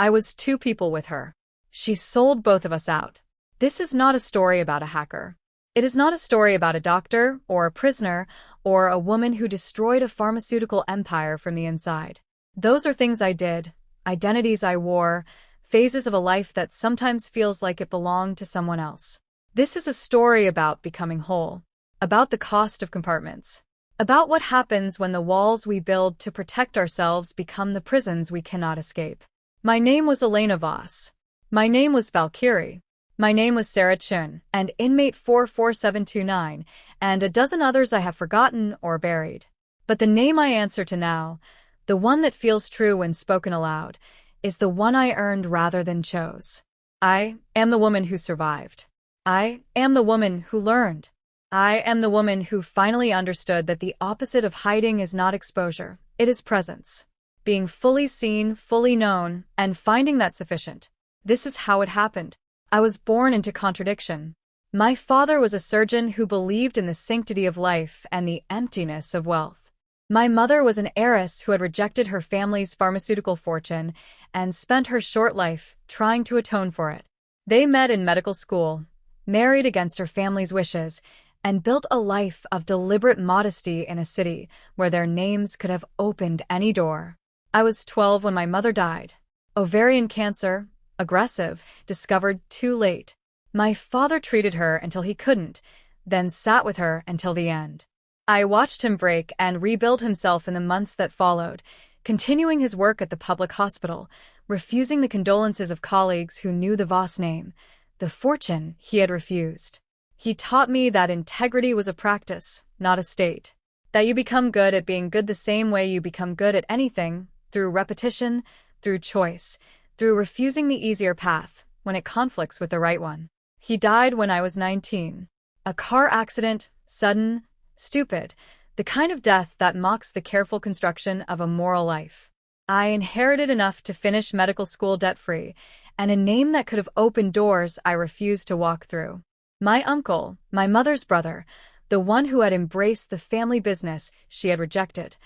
I was two people with her. She sold both of us out. This is not a story about a hacker. It is not a story about a doctor, or a prisoner, or a woman who destroyed a pharmaceutical empire from the inside. Those are things I did, identities I wore, phases of a life that sometimes feels like it belonged to someone else. This is a story about becoming whole, about the cost of compartments, about what happens when the walls we build to protect ourselves become the prisons we cannot escape. My name was Elena Voss. My name was Valkyrie. My name was Sarah Chun, and inmate 44729, and a dozen others I have forgotten or buried. But the name I answer to now, the one that feels true when spoken aloud, is the one I earned rather than chose. I am the woman who survived. I am the woman who learned. I am the woman who finally understood that the opposite of hiding is not exposure, it is presence. Being fully seen, fully known, and finding that sufficient. This is how it happened. I was born into contradiction. My father was a surgeon who believed in the sanctity of life and the emptiness of wealth. My mother was an heiress who had rejected her family's pharmaceutical fortune and spent her short life trying to atone for it. They met in medical school, married against her family's wishes, and built a life of deliberate modesty in a city where their names could have opened any door. I was 12 when my mother died. Ovarian cancer, aggressive, discovered too late. My father treated her until he couldn't, then sat with her until the end. I watched him break and rebuild himself in the months that followed, continuing his work at the public hospital, refusing the condolences of colleagues who knew the Voss name, the fortune he had refused. He taught me that integrity was a practice, not a state. That you become good at being good the same way you become good at anything, through repetition, through choice, through refusing the easier path when it conflicts with the right one. He died when I was 19. A car accident, sudden, stupid, the kind of death that mocks the careful construction of a moral life. I inherited enough to finish medical school debt-free, and a name that could have opened doors I refused to walk through. My uncle, my mother's brother, the one who had embraced the family business she had rejected,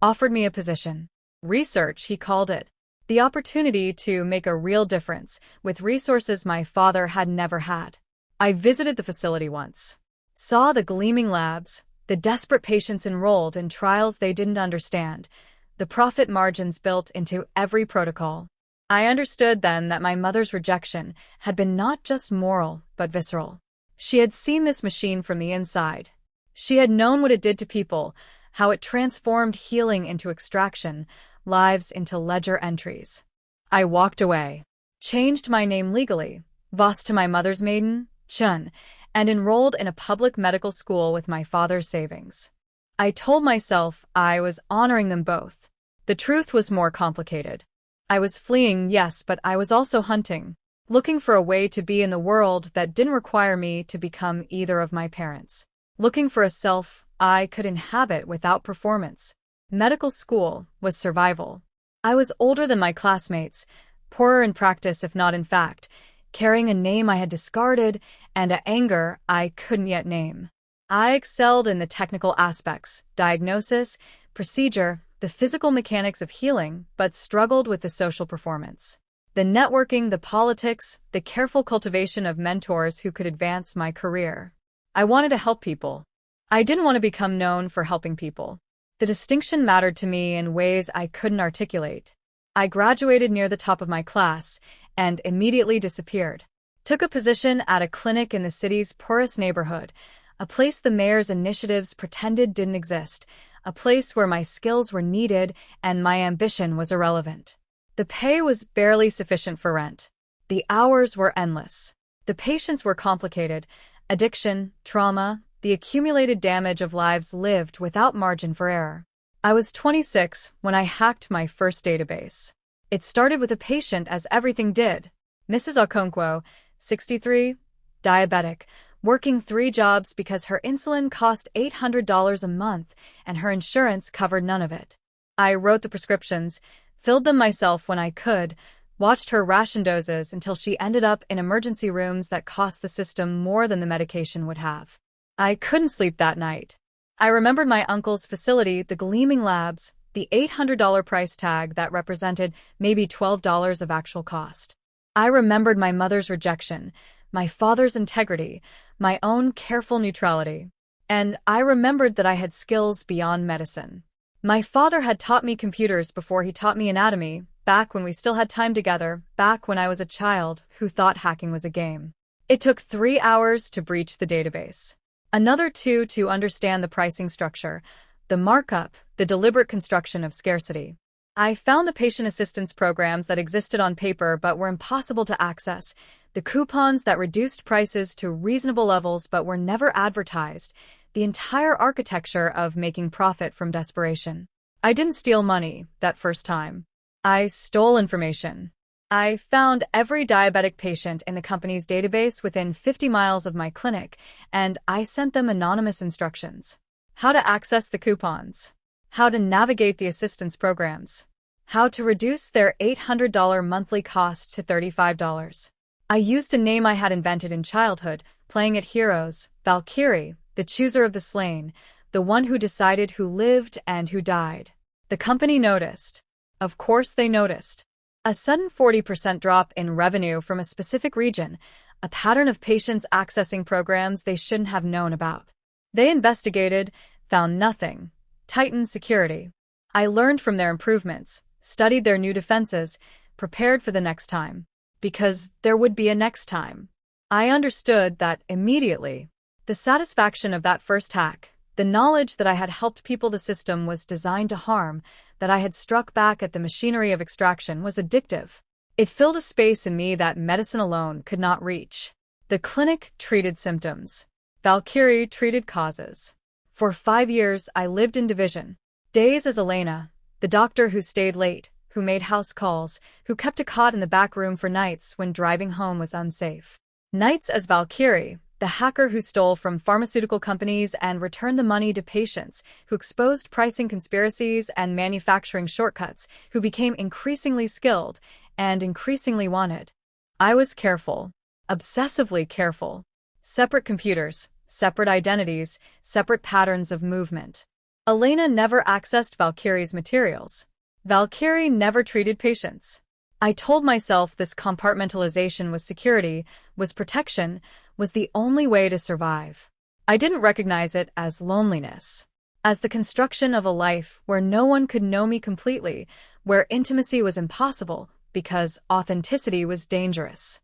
offered me a position. Research, he called it. The opportunity to make a real difference with resources my father had never had. I visited the facility once, saw the gleaming labs, the desperate patients enrolled in trials they didn't understand, the profit margins built into every protocol. I understood then that my mother's rejection had been not just moral, but visceral. She had seen this machine from the inside. She had known what it did to people, how it transformed healing into extraction, lives into ledger entries. I walked away, changed my name legally, Voss to my mother's maiden, Chun, and enrolled in a public medical school with my father's savings. I told myself I was honoring them both. The truth was more complicated. I was fleeing, yes, but I was also hunting, looking for a way to be in the world that didn't require me to become either of my parents, looking for a self I could inhabit without performance. Medical school was survival. I was older than my classmates, poorer in practice if not in fact, carrying a name I had discarded and an anger I couldn't yet name. I excelled in the technical aspects, diagnosis, procedure, the physical mechanics of healing, but struggled with the social performance. The networking, the politics, the careful cultivation of mentors who could advance my career. I wanted to help people. I didn't want to become known for helping people. The distinction mattered to me in ways I couldn't articulate. I graduated near the top of my class and immediately disappeared. Took a position at a clinic in the city's poorest neighborhood, a place the mayor's initiatives pretended didn't exist, a place where my skills were needed and my ambition was irrelevant. The pay was barely sufficient for rent. The hours were endless. The patients were complicated. Addiction, trauma, the accumulated damage of lives lived without margin for error. I was 26 when I hacked my first database. It started with a patient, as everything did. Mrs. Okonkwo, 63, diabetic, working 3 jobs because her insulin cost $800 a month and her insurance covered none of it. I wrote the prescriptions, filled them myself when I could, watched her ration doses until she ended up in emergency rooms that cost the system more than the medication would have. I couldn't sleep that night. I remembered my uncle's facility, the gleaming labs, the $800 price tag that represented maybe $12 of actual cost. I remembered my mother's rejection, my father's integrity, my own careful neutrality. And I remembered that I had skills beyond medicine. My father had taught me computers before he taught me anatomy, back when we still had time together, back when I was a child who thought hacking was a game. It took 3 hours to breach the database. Another 2 to understand the pricing structure, the markup, the deliberate construction of scarcity. I found the patient assistance programs that existed on paper but were impossible to access, the coupons that reduced prices to reasonable levels but were never advertised, the entire architecture of making profit from desperation. I didn't steal money that first time. I stole information. I found every diabetic patient in the company's database within 50 miles of my clinic, and I sent them anonymous instructions. How to access the coupons. How to navigate the assistance programs. How to reduce their $800 monthly cost to $35. I used a name I had invented in childhood, playing at Heroes, Valkyrie, the chooser of the slain, the one who decided who lived and who died. The company noticed. Of course they noticed. A sudden 40% drop in revenue from a specific region, a pattern of patients accessing programs they shouldn't have known about. They investigated, found nothing. Tightened security. I learned from their improvements, studied their new defenses, prepared for the next time. Because there would be a next time. I understood that immediately. The satisfaction of that first hack, the knowledge that I had helped people the system was designed to harm, that I had struck back at the machinery of extraction was addictive. It filled a space in me that medicine alone could not reach. The clinic treated symptoms. Valkyrie treated causes. For 5 years, I lived in division. Days as Elena, the doctor who stayed late, who made house calls, who kept a cot in the back room for nights when driving home was unsafe. Nights as Valkyrie, the hacker who stole from pharmaceutical companies and returned the money to patients, who exposed pricing conspiracies and manufacturing shortcuts, who became increasingly skilled and increasingly wanted. I was careful, obsessively careful. Separate computers, separate identities, separate patterns of movement. Elena never accessed Valkyrie's materials. Valkyrie never treated patients. I told myself this compartmentalization was security, was protection, was the only way to survive. I didn't recognize it as loneliness, as the construction of a life where no one could know me completely, where intimacy was impossible because authenticity was dangerous.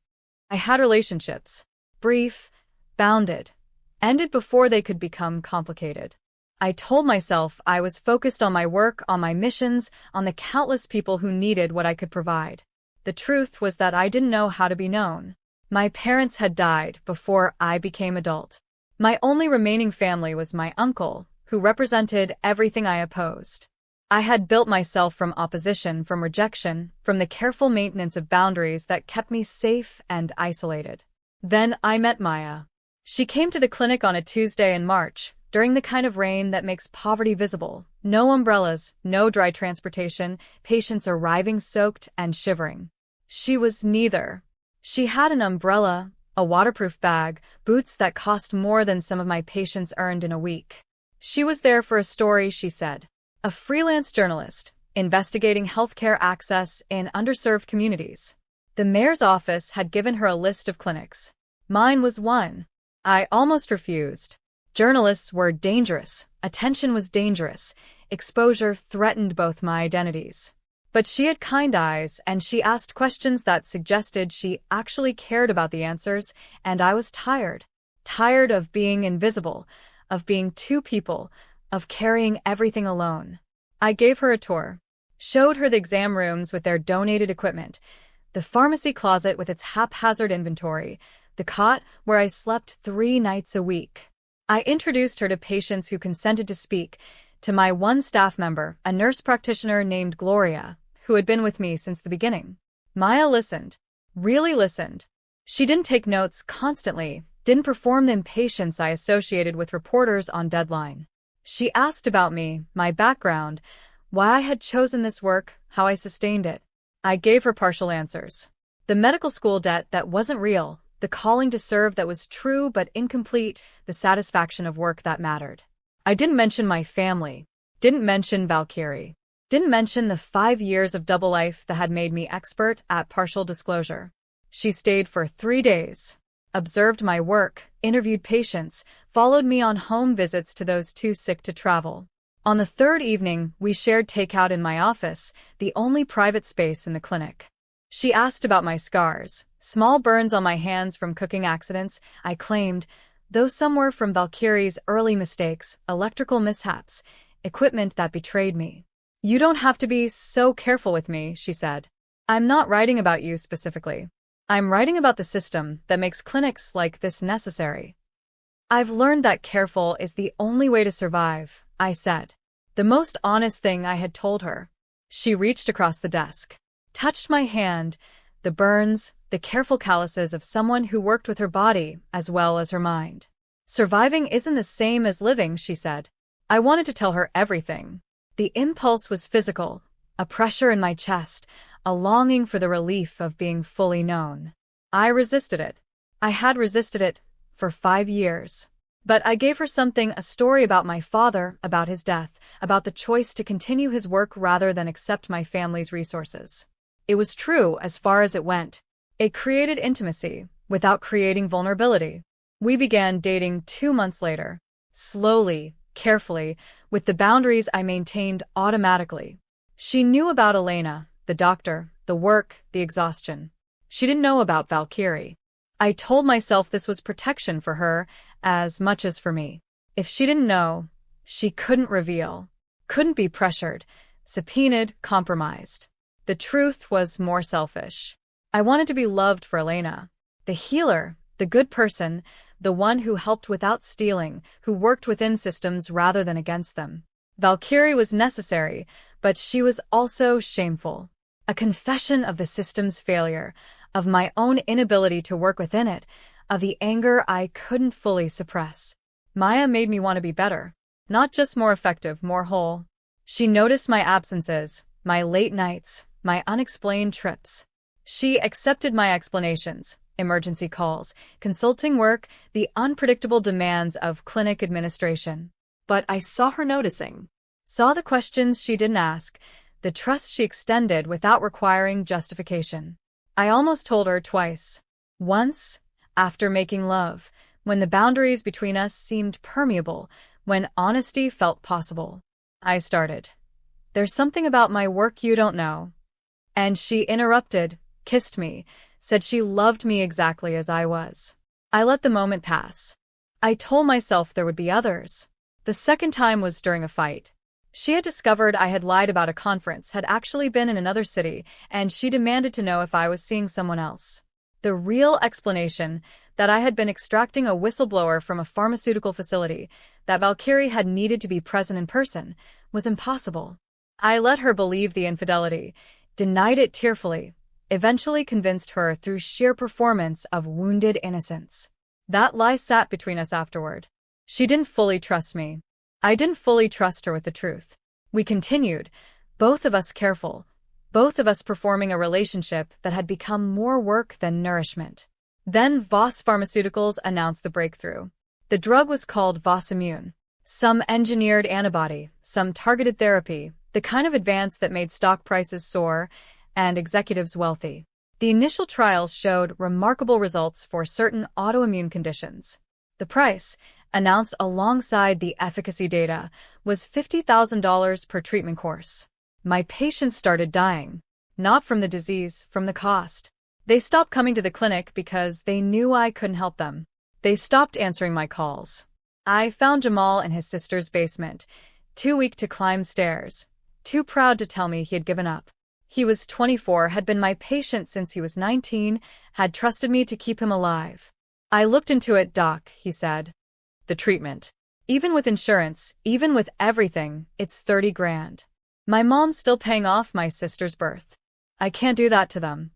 I had relationships, brief, bounded, ended before they could become complicated. I told myself I was focused on my work, on my missions, on the countless people who needed what I could provide. The truth was that I didn't know how to be known. My parents had died before I became adult. My only remaining family was my uncle, who represented everything I opposed. I had built myself from opposition, from rejection, from the careful maintenance of boundaries that kept me safe and isolated. Then I met Maya. She came to the clinic on a Tuesday in March, during the kind of rain that makes poverty visible. No umbrellas, no dry transportation, patients arriving soaked and shivering. She was neither. She had an umbrella, a waterproof bag, boots that cost more than some of my patients earned in a week. She was there for a story, she said. A freelance journalist, investigating healthcare access in underserved communities. The mayor's office had given her a list of clinics. Mine was one. I almost refused. Journalists were dangerous, attention was dangerous, exposure threatened both my identities. But she had kind eyes, and she asked questions that suggested she actually cared about the answers, and I was tired. Tired of being invisible, of being two people, of carrying everything alone. I gave her a tour, showed her the exam rooms with their donated equipment, the pharmacy closet with its haphazard inventory, the cot where I slept 3 nights a week. I introduced her to patients who consented to speak, to my one staff member, a nurse practitioner named Gloria, who had been with me since the beginning. Maya listened, really listened. She didn't take notes constantly, didn't perform the impatience I associated with reporters on deadline. She asked about me, my background, why I had chosen this work, how I sustained it. I gave her partial answers. The medical school debt that wasn't real, the calling to serve that was true but incomplete, the satisfaction of work that mattered. I didn't mention my family, didn't mention Valkyrie, Didn't mention the 5 years of double life that had made me expert at partial disclosure. She stayed for 3 days, observed my work, interviewed patients, followed me on home visits to those too sick to travel. On the third evening, we shared takeout in my office, the only private space in the clinic. She asked about my scars, small burns on my hands from cooking accidents, I claimed, though some were from Valkyrie's early mistakes, electrical mishaps, equipment that betrayed me. You don't have to be so careful with me, she said. I'm not writing about you specifically. I'm writing about the system that makes clinics like this necessary. I've learned that careful is the only way to survive, I said. The most honest thing I had told her. She reached across the desk, touched my hand, the burns, the careful calluses of someone who worked with her body as well as her mind. Surviving isn't the same as living, she said. I wanted to tell her everything. The impulse was physical, a pressure in my chest, a longing for the relief of being fully known. I resisted it. I had resisted it for 5 years. But I gave her something, a story about my father, about his death, about the choice to continue his work rather than accept my family's resources. It was true as far as it went. It created intimacy without creating vulnerability. We began dating 2 months later, slowly, carefully, with the boundaries I maintained automatically. She knew about Elena, the doctor, the work, the exhaustion. She didn't know about Valkyrie. I told myself this was protection for her as much as for me. If she didn't know, she couldn't reveal, couldn't be pressured, subpoenaed, compromised. The truth was more selfish. I wanted to be loved for Elena, the healer, the good person, the one who helped without stealing, who worked within systems rather than against them. Valkyrie was necessary, but she was also shameful. A confession of the system's failure, of my own inability to work within it, of the anger I couldn't fully suppress. Maya made me want to be better, not just more effective, more whole. She noticed my absences, my late nights, my unexplained trips. She accepted my explanations, emergency calls, consulting work, the unpredictable demands of clinic administration. But I saw her noticing, saw the questions she didn't ask, the trust she extended without requiring justification. I almost told her twice. Once, after making love, when the boundaries between us seemed permeable, when honesty felt possible. I started. There's something about my work you don't know. And she interrupted, kissed me, said she loved me exactly as I was. I let the moment pass. I told myself there would be others. The second time was during a fight. She had discovered I had lied about a conference, had actually been in another city, and she demanded to know if I was seeing someone else. The real explanation, that I had been extracting a whistleblower from a pharmaceutical facility, that Valkyrie had needed to be present in person, was impossible. I let her believe the infidelity, denied it tearfully, eventually convinced her through sheer performance of wounded innocence. That lie sat between us afterward. She didn't fully trust me. I didn't fully trust her with the truth. We continued, both of us careful, both of us performing a relationship that had become more work than nourishment. Then Voss Pharmaceuticals announced the breakthrough. The drug was called Voss Immune. Some engineered antibody, some targeted therapy, the kind of advance that made stock prices soar and executives wealthy. The initial trials showed remarkable results for certain autoimmune conditions. The price, announced alongside the efficacy data, was $50,000 per treatment course. My patients started dying, not from the disease, from the cost. They stopped coming to the clinic because they knew I couldn't help them. They stopped answering my calls. I found Jamal in his sister's basement, too weak to climb stairs, too proud to tell me he had given up. He was 24, had been my patient since he was 19, had trusted me to keep him alive. I looked into it, Doc, he said. The treatment. Even with insurance, even with everything, it's 30 grand. My mom's still paying off my sister's birth. I can't do that to them.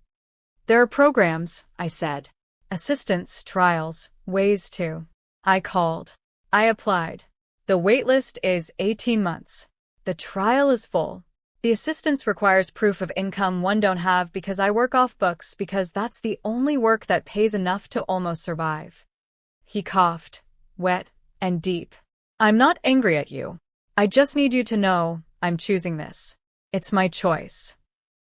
There are programs, I said. Assistance, trials, ways to. I called. I applied. The waitlist is 18 months. The trial is full. The assistance requires proof of income one don't have because I work off books because that's the only work that pays enough to almost survive. He coughed, wet and deep. I'm not angry at you. I just need you to know I'm choosing this. It's my choice.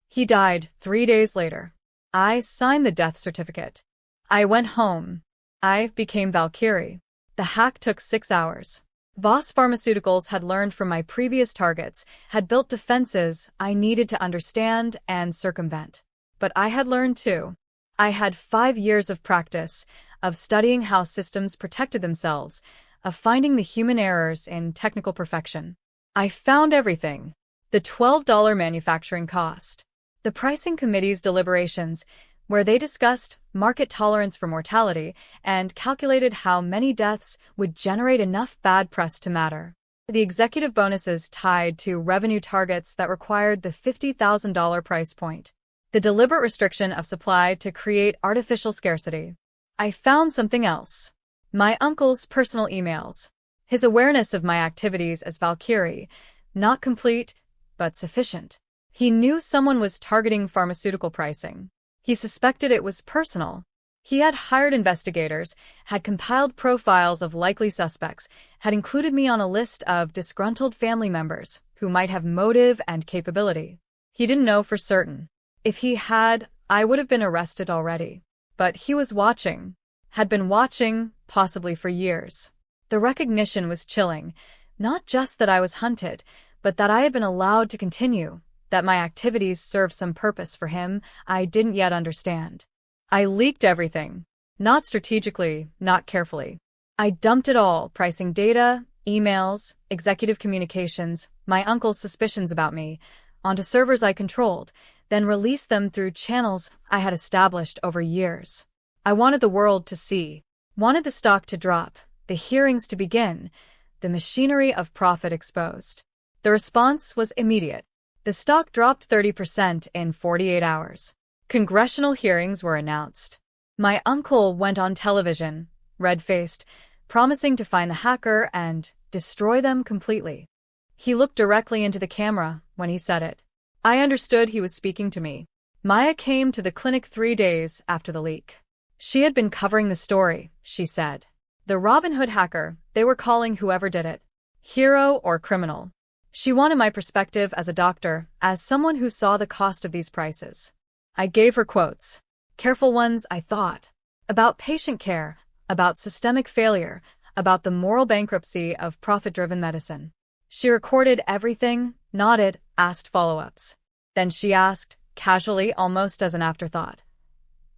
He died 3 days later. I signed the death certificate. I went home. I became Valkyrie. The hack took 6 hours. Voss Pharmaceuticals had learned from my previous targets, had built defenses I needed to understand and circumvent. But I had learned too. I had 5 years of practice, of studying how systems protected themselves, of finding the human errors in technical perfection. I found everything. The $12 manufacturing cost. The pricing committee's deliberations, where they discussed market tolerance for mortality and calculated how many deaths would generate enough bad press to matter. The executive bonuses tied to revenue targets that required the $50,000 price point. The deliberate restriction of supply to create artificial scarcity. I found something else. My uncle's personal emails. His awareness of my activities as Valkyrie, not complete, but sufficient. He knew someone was targeting pharmaceutical pricing. He suspected it was personal. He had hired investigators, had compiled profiles of likely suspects, had included me on a list of disgruntled family members who might have motive and capability. He didn't know for certain. If he had, I would have been arrested already. But he was watching, had been watching, possibly for years. The recognition was chilling, not just that I was hunted, but that I had been allowed to continue, that my activities served some purpose for him I didn't yet understand. I leaked everything. Not strategically, not carefully. I dumped it all, pricing data, emails, executive communications, my uncle's suspicions about me, onto servers I controlled, then released them through channels I had established over years. I wanted the world to see, wanted the stock to drop, the hearings to begin, the machinery of profit exposed. The response was immediate. The stock dropped 30% in 48 hours. Congressional hearings were announced. My uncle went on television, red-faced, promising to find the hacker and destroy them completely. He looked directly into the camera when he said it. I understood he was speaking to me. Maya came to the clinic 3 days after the leak. She had been covering the story, she said. The Robin Hood hacker, they were calling whoever did it. Hero or criminal. She wanted my perspective as a doctor, as someone who saw the cost of these prices. I gave her quotes. Careful ones, I thought. About patient care, about systemic failure, about the moral bankruptcy of profit-driven medicine. She recorded everything, nodded, asked follow-ups. Then she asked, casually, almost as an afterthought.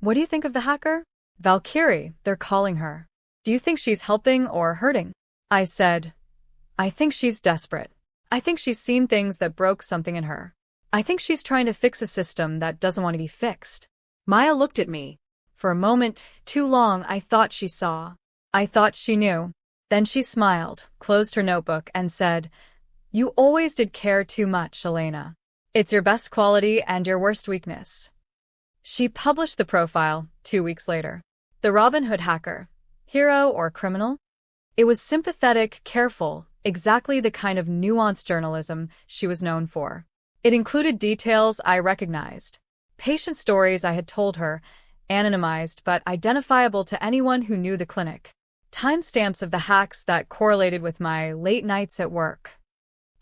What do you think of the hacker? Valkyrie, they're calling her. Do you think she's helping or hurting? I said, I think she's desperate. I think she's seen things that broke something in her. I think she's trying to fix a system that doesn't want to be fixed. Maya looked at me. For a moment, too long, I thought she saw. I thought she knew. Then she smiled, closed her notebook, and said, You always did care too much, Elena. It's your best quality and your worst weakness. She published the profile 2 weeks later. The Robin Hood hacker. Hero or criminal? It was sympathetic, careful, exactly the kind of nuanced journalism she was known for. It included details I recognized. Patient stories I had told her, anonymized but identifiable to anyone who knew the clinic. Timestamps of the hacks that correlated with my late nights at work.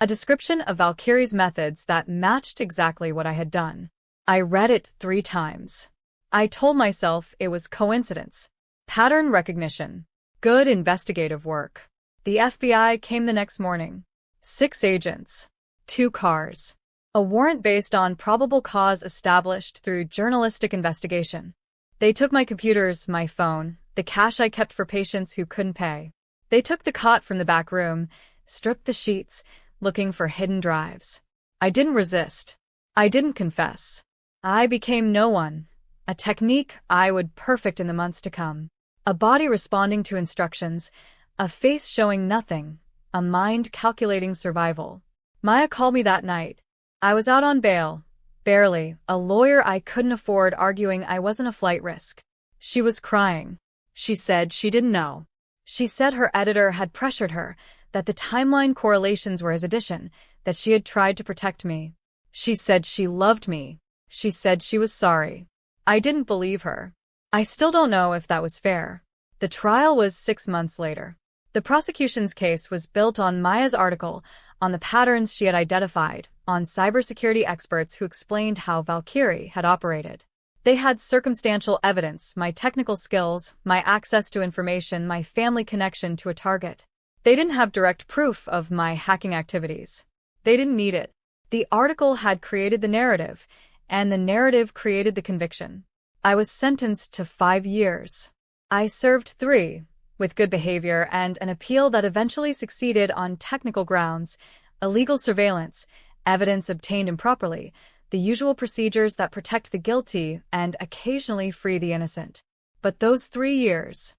A description of Valkyrie's methods that matched exactly what I had done. I read it 3 times. I told myself it was coincidence. Pattern recognition. Good investigative work. The FBI came the next morning. 6 agents. 2 cars. A warrant based on probable cause established through journalistic investigation. They took my computers, my phone, the cash I kept for patients who couldn't pay. They took the cot from the back room, stripped the sheets, looking for hidden drives. I didn't resist. I didn't confess. I became no one. A technique I would perfect in the months to come. A body responding to instructions, a face showing nothing, a mind calculating survival. Maya called me that night. I was out on bail. Barely, a lawyer I couldn't afford arguing I wasn't a flight risk. She was crying. She said she didn't know. She said her editor had pressured her, that the timeline correlations were his addition, that she had tried to protect me. She said she loved me. She said she was sorry. I didn't believe her. I still don't know if that was fair. The trial was 6 months later. The prosecution's case was built on Maya's article, on the patterns she had identified, on cybersecurity experts who explained how Valkyrie had operated. They had circumstantial evidence, my technical skills, my access to information, my family connection to a target. They didn't have direct proof of my hacking activities. They didn't need it. The article had created the narrative, and the narrative created the conviction. I was sentenced to 5 years. I served 3, with good behavior and an appeal that eventually succeeded on technical grounds, illegal surveillance, evidence obtained improperly, the usual procedures that protect the guilty and occasionally free the innocent. But those 3 years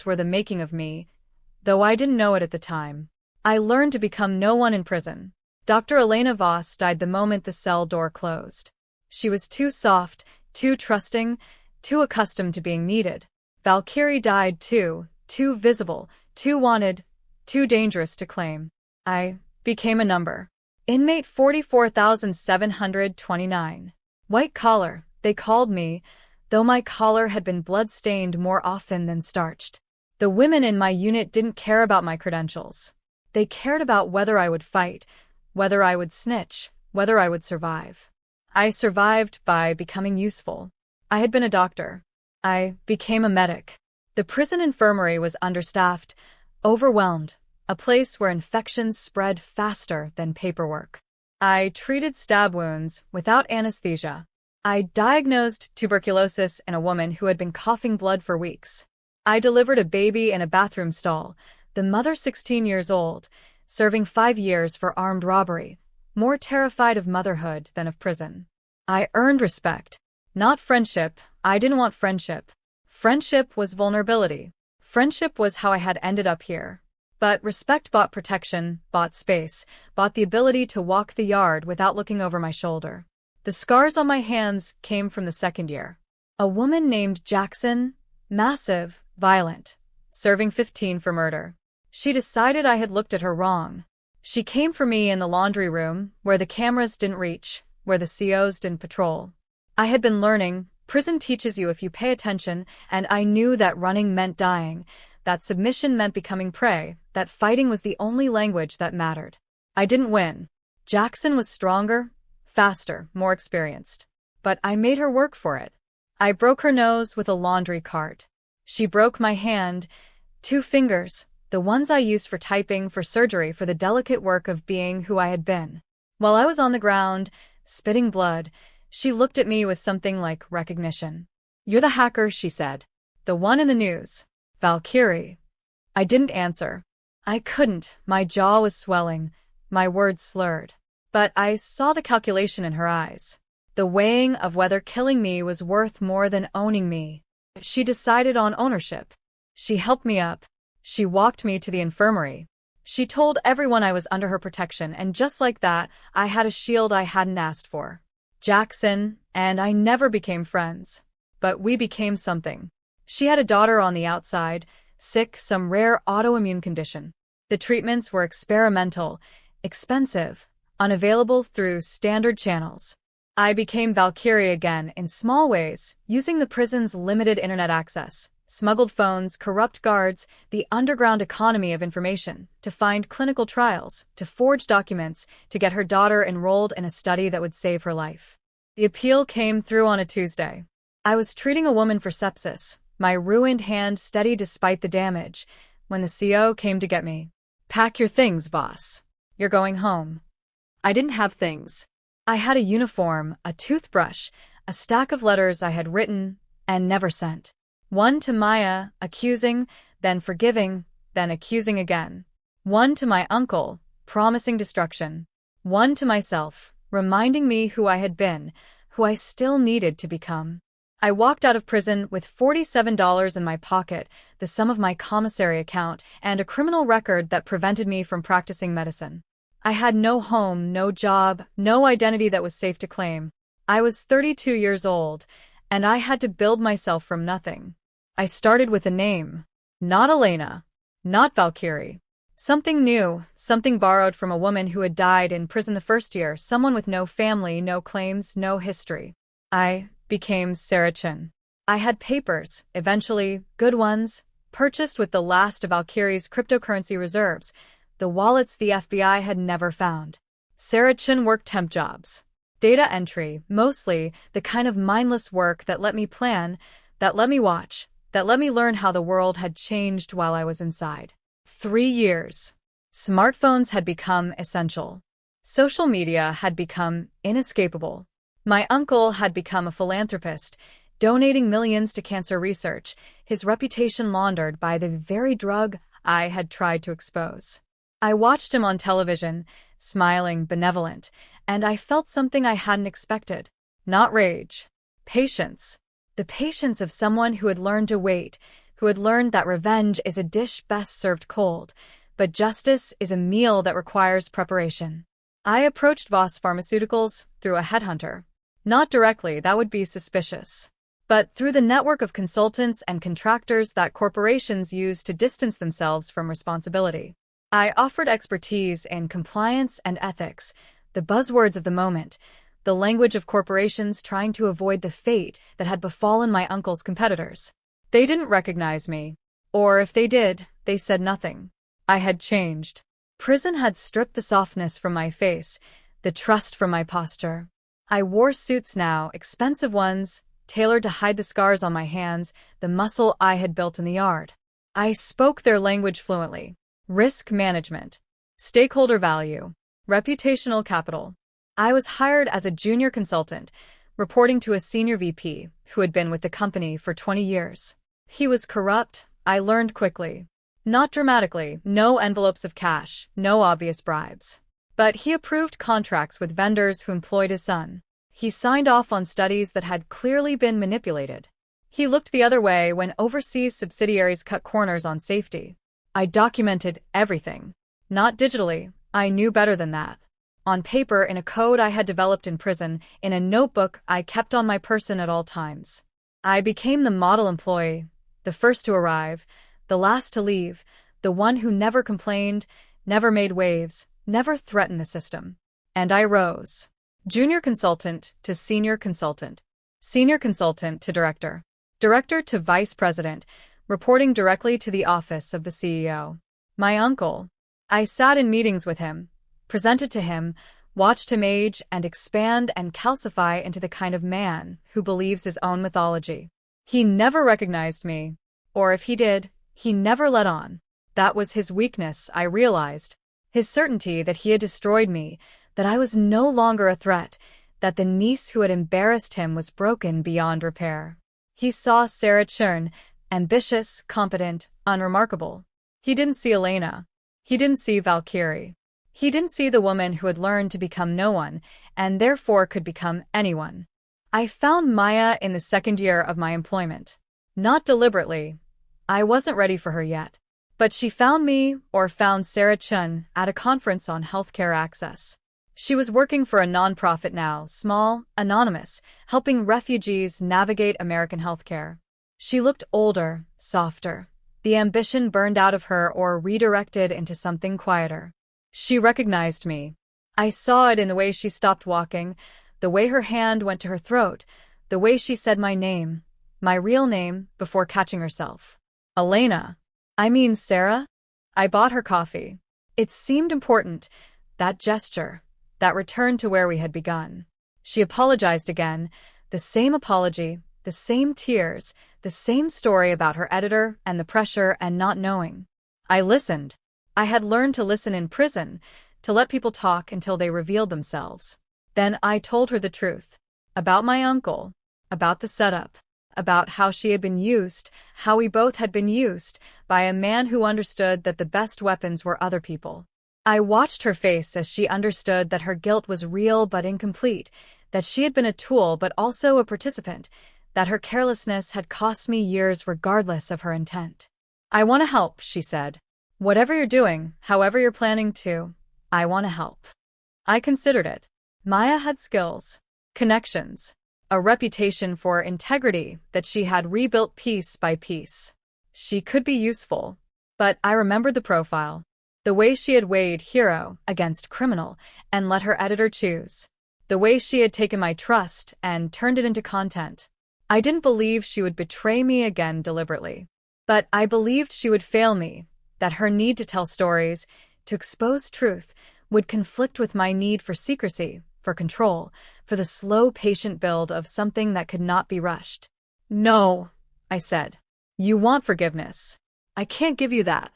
were the making of me, though I didn't know it at the time. I learned to become no one in prison. Dr. Elena Voss died the moment the cell door closed. She was too soft, too trusting, too accustomed to being needed. Valkyrie died too visible, too wanted, too dangerous to claim. I became a number. Inmate 44,729. White collar, they called me, though my collar had been blood-stained more often than starched. The women in my unit didn't care about my credentials. They cared about whether I would fight, whether I would snitch, whether I would survive. I survived by becoming useful. I had been a doctor. I became a medic. The prison infirmary was understaffed, overwhelmed, a place where infections spread faster than paperwork. I treated stab wounds without anesthesia. I diagnosed tuberculosis in a woman who had been coughing blood for weeks. I delivered a baby in a bathroom stall, the mother 16 years old, serving 5 years for armed robbery, more terrified of motherhood than of prison. I earned respect, not friendship. I didn't want friendship. Friendship was vulnerability. Friendship was how I had ended up here. But respect bought protection, bought space, bought the ability to walk the yard without looking over my shoulder. The scars on my hands came from the second year. A woman named Jackson, massive, violent, serving 15 for murder. She decided I had looked at her wrong. She came for me in the laundry room, where the cameras didn't reach, where the COs didn't patrol. I had been learning, prison teaches you if you pay attention, and I knew that running meant dying, that submission meant becoming prey, that fighting was the only language that mattered. I didn't win. Jackson was stronger, faster, more experienced. But I made her work for it. I broke her nose with a laundry cart. She broke my hand, 2 fingers, the ones I used for typing, for surgery, for the delicate work of being who I had been. While I was on the ground, spitting blood, she looked at me with something like recognition. "You're the hacker," she said. "The one in the news. Valkyrie." I didn't answer. I couldn't. My jaw was swelling, my words slurred. But I saw the calculation in her eyes. The weighing of whether killing me was worth more than owning me. She decided on ownership. She helped me up. She walked me to the infirmary. She told everyone I was under her protection, and just like that, I had a shield I hadn't asked for. Jackson and I never became friends. But we became something. She had a daughter on the outside, sick, some rare autoimmune condition. The treatments were experimental, expensive, unavailable through standard channels. I became Valkyrie again in small ways, using the prison's limited internet access, smuggled phones, corrupt guards, the underground economy of information, to find clinical trials, to forge documents, to get her daughter enrolled in a study that would save her life. The appeal came through on a Tuesday. I was treating a woman for sepsis, my ruined hand steady despite the damage, when the CO came to get me. "Pack your things, Voss. You're going home." I didn't have things. I had a uniform, a toothbrush, a stack of letters I had written and never sent. One to Maya, accusing, then forgiving, then accusing again. One to my uncle, promising destruction. One to myself, reminding me who I had been, who I still needed to become. I walked out of prison with $47 in my pocket, the sum of my commissary account, and a criminal record that prevented me from practicing medicine. I had no home, no job, no identity that was safe to claim. I was 32 years old, and I had to build myself from nothing. I started with a name. Not Elena. Not Valkyrie. Something new, something borrowed from a woman who had died in prison the first year, someone with no family, no claims, no history. I became Sarah Chin. I had papers, eventually, good ones, purchased with the last of Valkyrie's cryptocurrency reserves, the wallets the FBI had never found. Sarah Chun worked temp jobs. Data entry, mostly the kind of mindless work that let me plan, that let me watch, that let me learn how the world had changed while I was inside. 3 years. Smartphones had become essential. Social media had become inescapable. My uncle had become a philanthropist, donating millions to cancer research, his reputation laundered by the very drug I had tried to expose. I watched him on television, smiling, benevolent, and I felt something I hadn't expected. Not rage. Patience. The patience of someone who had learned to wait, who had learned that revenge is a dish best served cold, but justice is a meal that requires preparation. I approached Voss Pharmaceuticals through a headhunter. Not directly, that would be suspicious. But through the network of consultants and contractors that corporations use to distance themselves from responsibility. I offered expertise in compliance and ethics, the buzzwords of the moment, the language of corporations trying to avoid the fate that had befallen my uncle's competitors. They didn't recognize me. Or if they did, they said nothing. I had changed. Prison had stripped the softness from my face, the trust from my posture. I wore suits now, expensive ones, tailored to hide the scars on my hands, the muscle I had built in the yard. I spoke their language fluently. Risk management, stakeholder value, reputational capital. I was hired as a junior consultant, reporting to a senior VP who had been with the company for 20 years. He was corrupt, I learned quickly. Not dramatically, no envelopes of cash, no obvious bribes. But he approved contracts with vendors who employed his son. He signed off on studies that had clearly been manipulated. He looked the other way when overseas subsidiaries cut corners on safety. I documented everything. Not digitally, I knew better than that. On paper, in a code I had developed in prison, in a notebook I kept on my person at all times. I became the model employee, the first to arrive, the last to leave, the one who never complained, never made waves, never threatened the system. And I rose. Junior consultant to senior consultant. Senior consultant to director. Director to vice president, reporting directly to the office of the CEO. My uncle. I sat in meetings with him, presented to him, watched him age and expand and calcify into the kind of man who believes his own mythology. He never recognized me, or if he did, he never let on. That was his weakness, I realized. His certainty that he had destroyed me, that I was no longer a threat, that the niece who had embarrassed him was broken beyond repair. He saw Sarah Churn, ambitious, competent, unremarkable. He didn't see Elena. He didn't see Valkyrie. He didn't see the woman who had learned to become no one, and therefore could become anyone. I found Maya in the second year of my employment. Not deliberately. I wasn't ready for her yet. But she found me, or found Sarah Chun, at a conference on healthcare access. She was working for a nonprofit now, small, anonymous, helping refugees navigate American healthcare. She looked older, softer. The ambition burned out of her or redirected into something quieter. She recognized me. I saw it in the way she stopped walking, the way her hand went to her throat, the way she said my name, my real name, before catching herself. Elena. I mean Sarah? I bought her coffee. It seemed important, that gesture, that return to where we had begun. She apologized again, the same apology, the same tears, the same story about her editor and the pressure and not knowing. I listened. I had learned to listen in prison, to let people talk until they revealed themselves. Then I told her the truth. About my uncle. About the setup. About how she had been used, how we both had been used, by a man who understood that the best weapons were other people. I watched her face as she understood that her guilt was real but incomplete, that she had been a tool but also a participant, that her carelessness had cost me years regardless of her intent. I want to help, she said. Whatever you're doing, however you're planning to, I want to help. I considered it. Maya had skills, connections, a reputation for integrity that she had rebuilt piece by piece. She could be useful. But I remembered the profile, the way she had weighed hero against criminal and let her editor choose, the way she had taken my trust and turned it into content. I didn't believe she would betray me again deliberately. But I believed she would fail me, that her need to tell stories, to expose truth, would conflict with my need for secrecy, for control, for the slow, patient build of something that could not be rushed. "No," I said. "You want forgiveness. I can't give you that.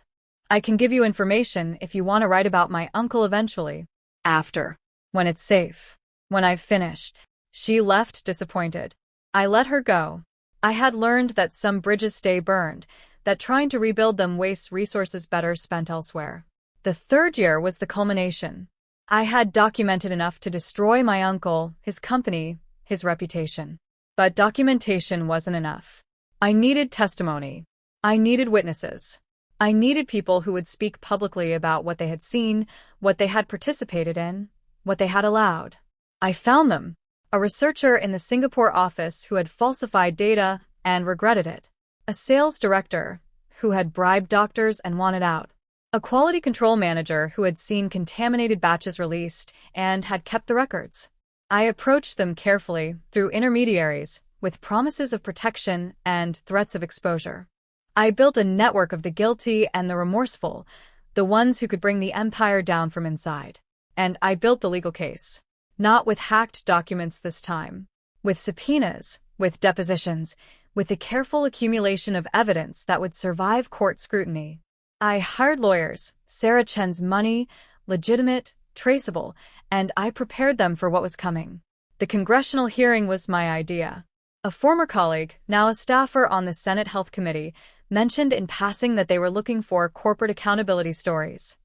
I can give you information if you want to write about my uncle eventually. After. When it's safe. When I've finished." She left disappointed. I let her go. I had learned that some bridges stay burned, that trying to rebuild them wastes resources better spent elsewhere. The third year was the culmination. I had documented enough to destroy my uncle, his company, his reputation. But documentation wasn't enough. I needed testimony. I needed witnesses. I needed people who would speak publicly about what they had seen, what they had participated in, what they had allowed. I found them. A researcher in the Singapore office who had falsified data and regretted it. A sales director who had bribed doctors and wanted out. A quality control manager who had seen contaminated batches released and had kept the records. I approached them carefully through intermediaries, with promises of protection and threats of exposure. I built a network of the guilty and the remorseful, the ones who could bring the empire down from inside. And I built the legal case. Not with hacked documents this time. With subpoenas, with depositions, with the careful accumulation of evidence that would survive court scrutiny. I hired lawyers, Sarah Chen's money, legitimate, traceable, and I prepared them for what was coming. The congressional hearing was my idea. A former colleague, now a staffer on the Senate Health Committee, mentioned in passing that they were looking for corporate accountability stories.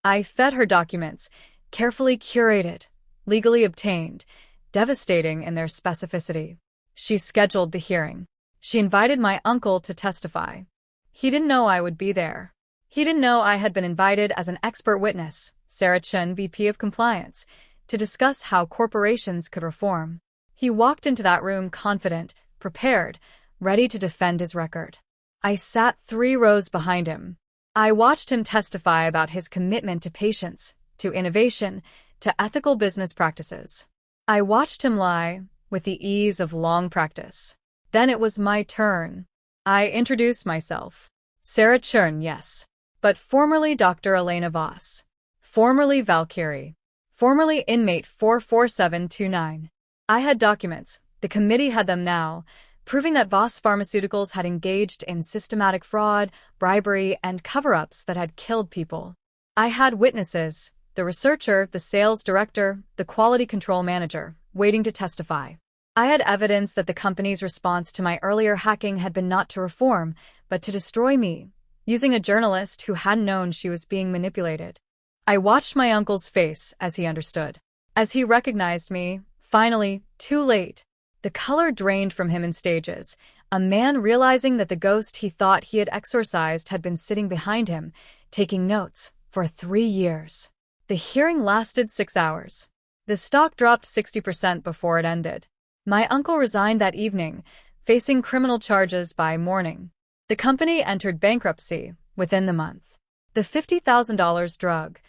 I fed her documents, carefully curated, legally obtained, devastating in their specificity. She scheduled the hearing. She invited my uncle to testify. He didn't know I would be there. He didn't know I had been invited as an expert witness, Sarah Chen, VP of Compliance, to discuss how corporations could reform. He walked into that room confident, prepared, ready to defend his record. I sat 3 rows behind him. I watched him testify about his commitment to patience, to innovation, to ethical business practices. I watched him lie, with the ease of long practice. Then it was my turn. I introduced myself. Sarah Chen, yes. But formerly Dr. Elena Voss. Formerly Valkyrie. Formerly inmate 44729. I had documents, the committee had them now, proving that Voss Pharmaceuticals had engaged in systematic fraud, bribery, and cover-ups that had killed people. I had witnesses, the researcher, the sales director, the quality control manager, waiting to testify. I had evidence that the company's response to my earlier hacking had been not to reform, but to destroy me, using a journalist who hadn't known she was being manipulated. I watched my uncle's face as he understood. As he recognized me, finally, too late. The color drained from him in stages, a man realizing that the ghost he thought he had exorcised had been sitting behind him, taking notes, for 3 years. The hearing lasted 6 hours. The stock dropped 60% before it ended. My uncle resigned that evening, facing criminal charges by morning. The company entered bankruptcy within the month. The $50,000 drug,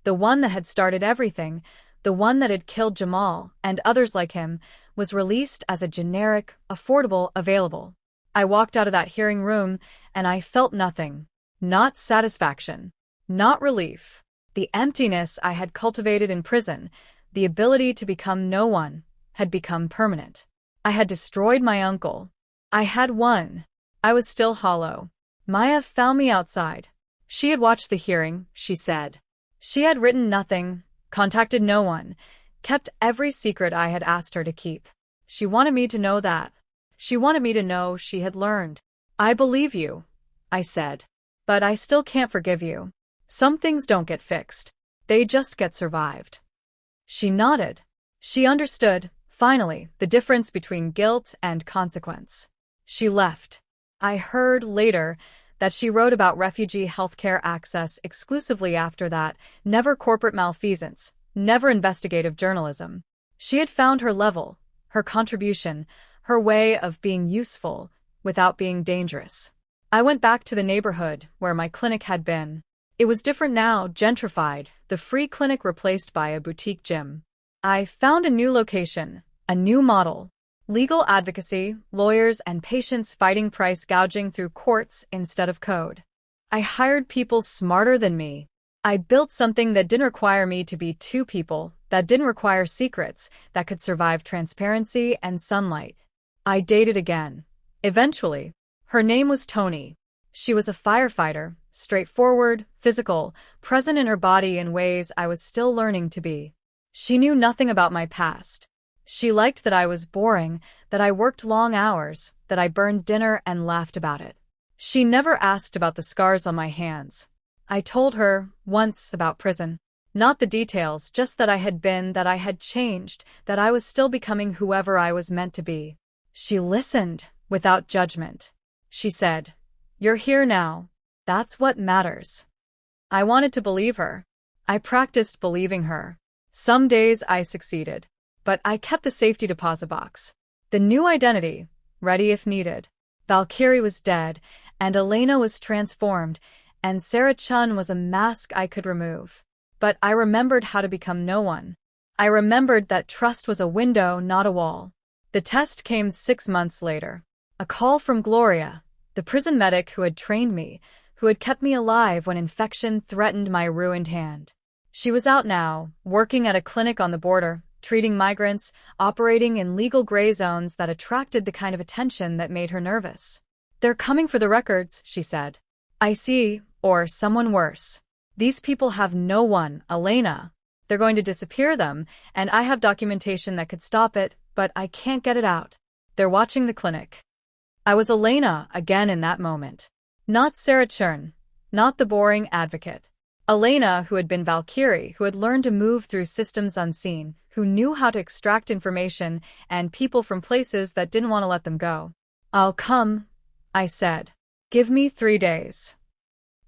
the one that had started everything, the one that had killed Jamal and others like him, was released as a generic, affordable, available. I walked out of that hearing room, and I felt nothing. Not satisfaction. Not relief. The emptiness I had cultivated in prison, the ability to become no one, had become permanent. I had destroyed my uncle. I had won. I was still hollow. Maya found me outside. She had watched the hearing, she said. She had written nothing, contacted no one, kept every secret I had asked her to keep. She wanted me to know that. She wanted me to know she had learned. I believe you, I said. But I still can't forgive you. Some things don't get fixed. They just get survived. She nodded. She understood, finally, the difference between guilt and consequence. She left. I heard later that she wrote about refugee healthcare access exclusively after that, never corporate malfeasance, never investigative journalism. She had found her level, her contribution, her way of being useful without being dangerous. I went back to the neighborhood where my clinic had been. It was different now, gentrified, the free clinic replaced by a boutique gym. I found a new location, a new model. Legal advocacy, lawyers and patients fighting price gouging through courts instead of code. I hired people smarter than me. I built something that didn't require me to be two people, that didn't require secrets, that could survive transparency and sunlight. I dated again. Eventually. Her name was Tony. She was a firefighter, straightforward, physical, present in her body in ways I was still learning to be. She knew nothing about my past. She liked that I was boring, that I worked long hours, that I burned dinner and laughed about it. She never asked about the scars on my hands. I told her, once, about prison. Not the details, just that I had changed, that I was still becoming whoever I was meant to be. She listened, without judgment. She said, "You're here now. That's what matters." I wanted to believe her. I practiced believing her. Some days I succeeded. But I kept the safety deposit box. The new identity, ready if needed. Valkyrie was dead, and Elena was transformed, and Sarah Chun was a mask I could remove. But I remembered how to become no one. I remembered that trust was a window, not a wall. The test came 6 months later. A call from Gloria, the prison medic who had trained me, who had kept me alive when infection threatened my ruined hand. She was out now, working at a clinic on the border, treating migrants, operating in legal gray zones that attracted the kind of attention that made her nervous. "They're coming for the records," she said. "I see, or someone worse. These people have no one, Elena. They're going to disappear them, and I have documentation that could stop it, but I can't get it out. They're watching the clinic." I was Elena again in that moment. Not Sarah Chern, not the boring advocate. Elena, who had been Valkyrie, who had learned to move through systems unseen, who knew how to extract information and people from places that didn't want to let them go. "I'll come," I said. "Give me 3 days."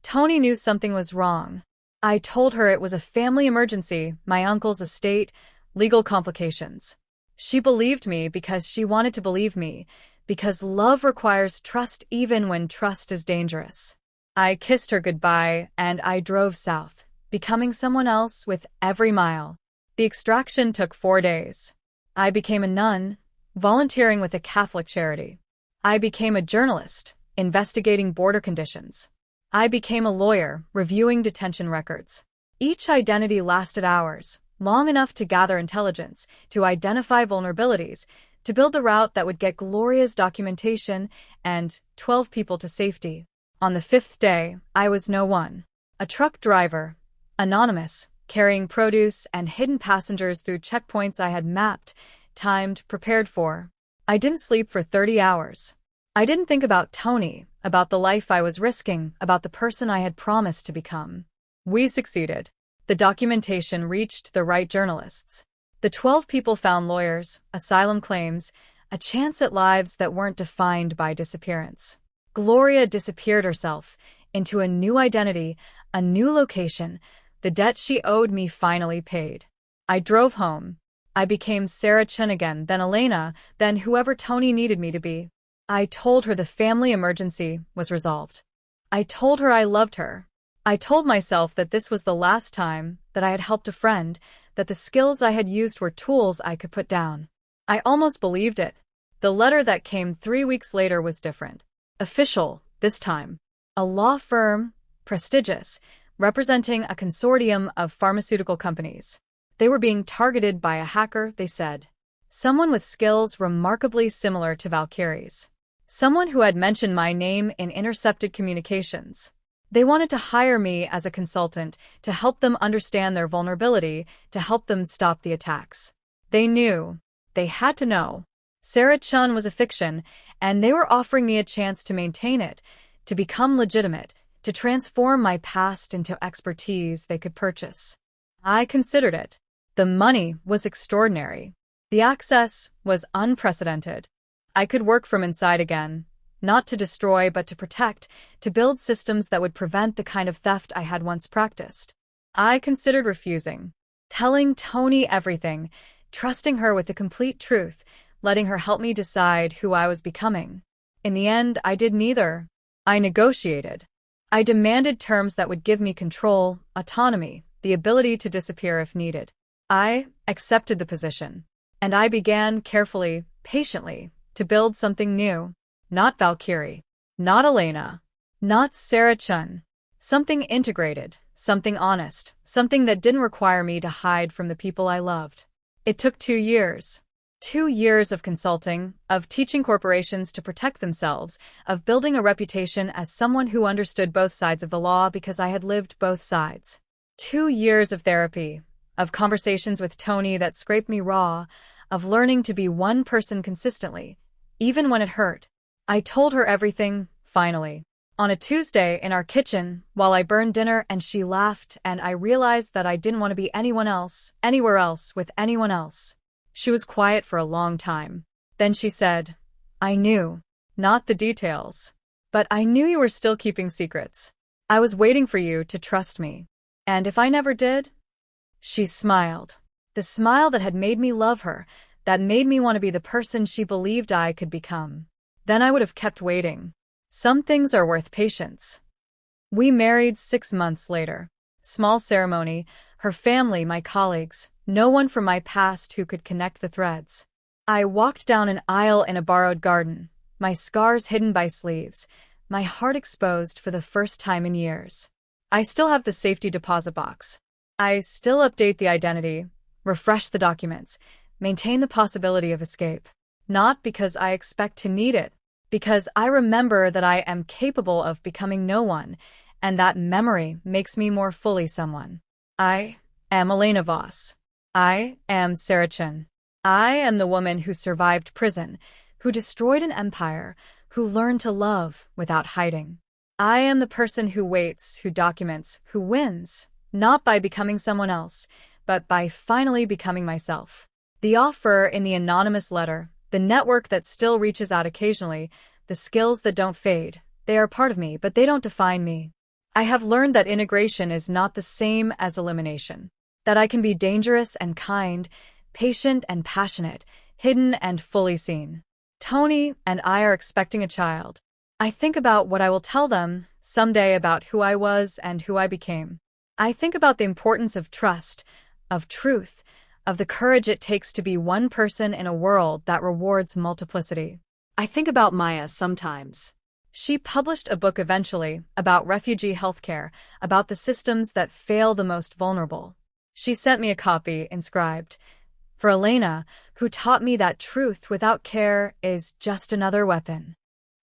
Tony knew something was wrong. I told her it was a family emergency, my uncle's estate, legal complications. She believed me because she wanted to believe me, because love requires trust even when trust is dangerous. I kissed her goodbye, and I drove south, becoming someone else with every mile. The extraction took 4 days. I became a nun, volunteering with a Catholic charity. I became a journalist, investigating border conditions. I became a lawyer, reviewing detention records. Each identity lasted hours, long enough to gather intelligence, to identify vulnerabilities, to build a route that would get Gloria's documentation and 12 people to safety. On the 5th day, I was no one. A truck driver, anonymous, carrying produce and hidden passengers through checkpoints I had mapped, timed, prepared for. I didn't sleep for 30 hours. I didn't think about Tony, about the life I was risking, about the person I had promised to become. We succeeded. The documentation reached the right journalists. The 12 people found lawyers, asylum claims, a chance at lives that weren't defined by disappearance. Gloria disappeared herself, into a new identity, a new location. The debt she owed me finally paid. I drove home. I became Sarah Chen again, then Elena, then whoever Tony needed me to be. I told her the family emergency was resolved. I told her I loved her. I told myself that this was the last time, that I had helped a friend, that the skills I had used were tools I could put down. I almost believed it. The letter that came 3 weeks later was different. Official, this time. A law firm, prestigious, representing a consortium of pharmaceutical companies. They were being targeted by a hacker, they said. Someone with skills remarkably similar to Valkyrie's. Someone who had mentioned my name in intercepted communications. They wanted to hire me as a consultant, to help them understand their vulnerability, to help them stop the attacks. They knew. They had to know. Sarah Chun was a fiction, and they were offering me a chance to maintain it, to become legitimate, to transform my past into expertise they could purchase. I considered it. The money was extraordinary. The access was unprecedented. I could work from inside again, not to destroy but to protect, to build systems that would prevent the kind of theft I had once practiced. I considered refusing, telling Tony everything, trusting her with the complete truth, letting her help me decide who I was becoming. In the end, I did neither. I negotiated. I demanded terms that would give me control, autonomy, the ability to disappear if needed. I accepted the position. And I began carefully, patiently, to build something new. Not Valkyrie. Not Elena. Not Sarah Chun. Something integrated, something honest, something that didn't require me to hide from the people I loved. It took 2 years. 2 years of consulting, of teaching corporations to protect themselves, of building a reputation as someone who understood both sides of the law because I had lived both sides. 2 years of therapy, of conversations with Tony that scraped me raw, of learning to be one person consistently, even when it hurt. I told her everything, finally. On a Tuesday in our kitchen, while I burned dinner and she laughed and I realized that I didn't want to be anyone else, anywhere else, with anyone else. She was quiet for a long time. Then she said, I knew. Not the details. But I knew you were still keeping secrets. I was waiting for you to trust me. And if I never did? She smiled. The smile that had made me love her, that made me want to be the person she believed I could become. Then I would have kept waiting. Some things are worth patience. We married 6 months later. Small ceremony, her family, my colleagues, no one from my past who could connect the threads. I walked down an aisle in a borrowed garden, my scars hidden by sleeves, my heart exposed for the first time in years. I still have the safety deposit box. I still update the identity, refresh the documents, maintain the possibility of escape. Not because I expect to need it, because I remember that I am capable of becoming no one, and that memory makes me more fully someone. I am Elena Voss. I am Sarah Chen. I am the woman who survived prison, who destroyed an empire, who learned to love without hiding. I am the person who waits, who documents, who wins, not by becoming someone else, but by finally becoming myself. The offer in the anonymous letter, the network that still reaches out occasionally, the skills that don't fade, they are part of me, but they don't define me. I have learned that integration is not the same as elimination, that I can be dangerous and kind, patient and passionate, hidden and fully seen. Tony and I are expecting a child. I think about what I will tell them someday about who I was and who I became. I think about the importance of trust, of truth, of the courage it takes to be one person in a world that rewards multiplicity. I think about Maya sometimes. She published a book eventually about refugee healthcare, about the systems that fail the most vulnerable. She sent me a copy inscribed, "For Elena, who taught me that truth without care is just another weapon."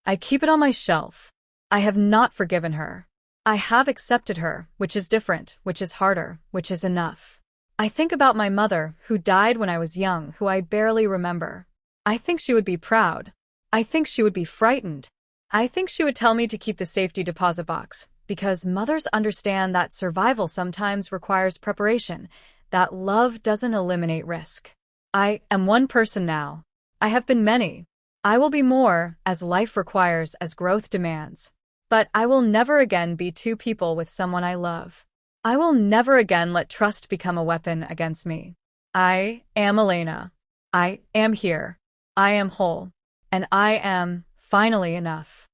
I keep it on my shelf. I have not forgiven her. I have accepted her, which is different, which is harder, which is enough. I think about my mother, who died when I was young, who I barely remember. I think she would be proud. I think she would be frightened. I think she would tell me to keep the safety deposit box, because mothers understand that survival sometimes requires preparation, that love doesn't eliminate risk. I am one person now. I have been many. I will be more, as life requires, as growth demands. But I will never again be two people with someone I love. I will never again let trust become a weapon against me. I am Elena. I am here. I am whole. And I am finally enough.